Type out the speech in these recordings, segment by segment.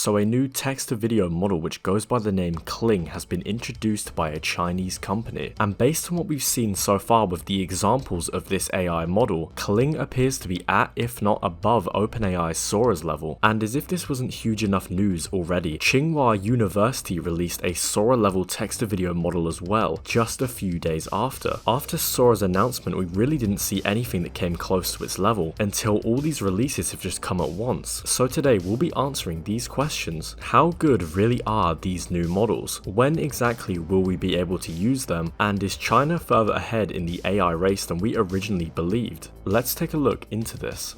So a new text-to-video model which goes by the name Kling has been introduced by a Chinese company, and based on what we've seen so far with the examples of this AI model, Kling appears to be at, if not above, OpenAI's Sora's level. And as if this wasn't huge enough news already, Tsinghua University released a Sora level text-to-video model as well, just a few days after. After Sora's announcement, we really didn't see anything that came close to its level, until all these releases have just come at once. So today we'll be answering these questions. How good really are these new models? When exactly will we be able to use them? And is China further ahead in the AI race than we originally believed? Let's take a look into this.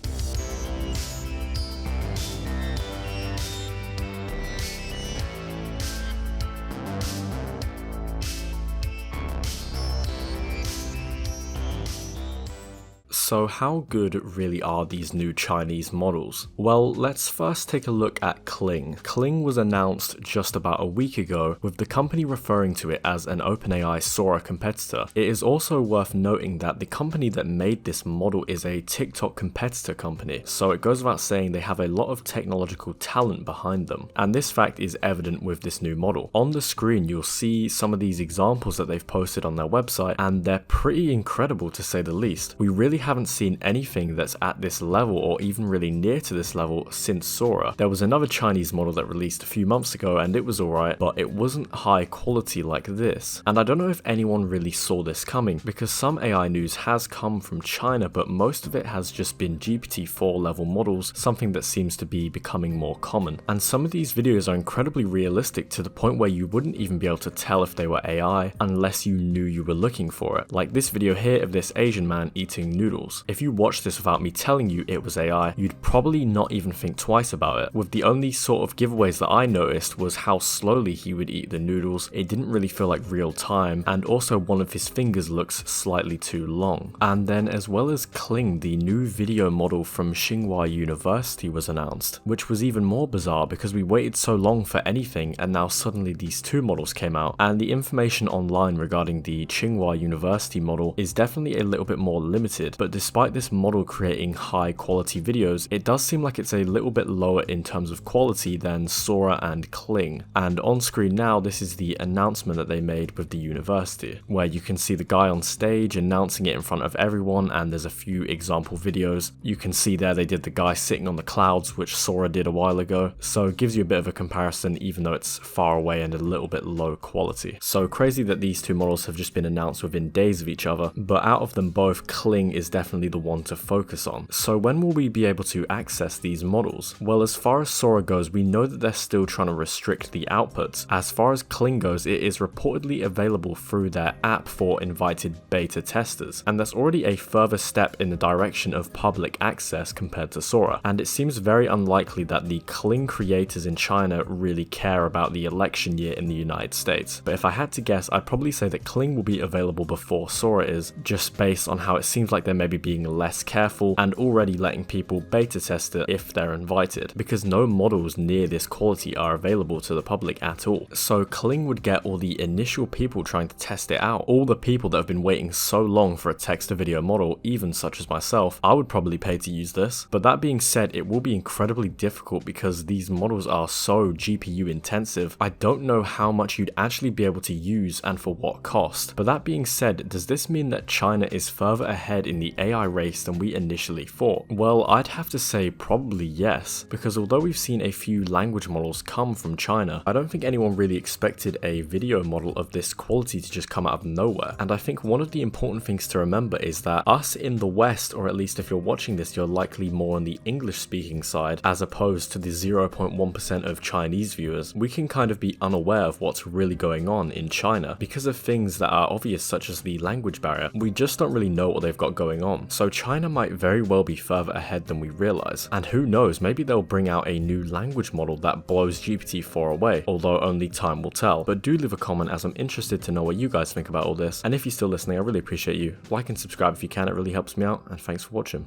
So how good really are these new Chinese models? Well, let's first take a look at Kling. Kling was announced just about a week ago, with the company referring to it as an OpenAI Sora competitor. It is also worth noting that the company that made this model is a TikTok competitor company, so it goes without saying they have a lot of technological talent behind them, and this fact is evident with this new model. On the screen you'll see some of these examples that they've posted on their website, and they're pretty incredible to say the least. We really haven't seen anything that's at this level or even really near to this level since Sora. There was another Chinese model that released a few months ago and it was alright, but it wasn't high quality like this. And I don't know if anyone really saw this coming, because some AI news has come from China, but most of it has just been GPT-4 level models, something that seems to be becoming more common. And some of these videos are incredibly realistic to the point where you wouldn't even be able to tell if they were AI unless you knew you were looking for it. Like this video here of this Asian man eating noodles. If you watched this without me telling you it was AI, you'd probably not even think twice about it. With the only sort of giveaways that I noticed was how slowly he would eat the noodles. It didn't really feel like real time, and also one of his fingers looks slightly too long. And then as well as Kling, the new video model from Tsinghua University was announced, which was even more bizarre because we waited so long for anything and now suddenly these two models came out, and the information online regarding the Tsinghua University model is definitely a little bit more limited, but despite this model creating high quality videos, it does seem like it's a little bit lower in terms of quality than Sora and Kling. And on screen now, this is the announcement that they made with the university, where you can see the guy on stage announcing it in front of everyone, and there's a few example videos. You can see there they did the guy sitting on the clouds, which Sora did a while ago, so it gives you a bit of a comparison even though it's far away and a little bit low quality. So crazy that these two models have just been announced within days of each other, but out of them both, Kling is definitely the one to focus on. So when will we be able to access these models? Well, as far as Sora goes, we know that they're still trying to restrict the outputs. As far as Kling goes, it is reportedly available through their app for invited beta testers, and that's already a further step in the direction of public access compared to Sora, and it seems very unlikely that the Kling creators in China really care about the election year in the United States. But if I had to guess, I'd probably say that Kling will be available before Sora is, just based on how it seems like they're maybe being less careful and already letting people beta test it if they're invited, because no models near this quality are available to the public at all. So Kling would get all the initial people trying to test it out, all the people that have been waiting so long for a text-to-video model, even such as myself. I would probably pay to use this. But that being said, it will be incredibly difficult because these models are so GPU intensive. I don't know how much you'd actually be able to use and for what cost. But that being said, does this mean that China is further ahead in the AI race than we initially thought? Well, I'd have to say probably yes, because although we've seen a few language models come from China, I don't think anyone really expected a video model of this quality to just come out of nowhere. And I think one of the important things to remember is that us in the West, or at least if you're watching this, you're likely more on the English speaking side as opposed to the 0.1% of Chinese viewers, we can kind of be unaware of what's really going on in China because of things that are obvious, such as the language barrier. We just don't really know what they've got going on. So China might very well be further ahead than we realize. And who knows, maybe they'll bring out a new language model that blows GPT-4 away, although only time will tell. But do leave a comment, as I'm interested to know what you guys think about all this. And if you're still listening, I really appreciate you. Like and subscribe if you can, it really helps me out, and thanks for watching.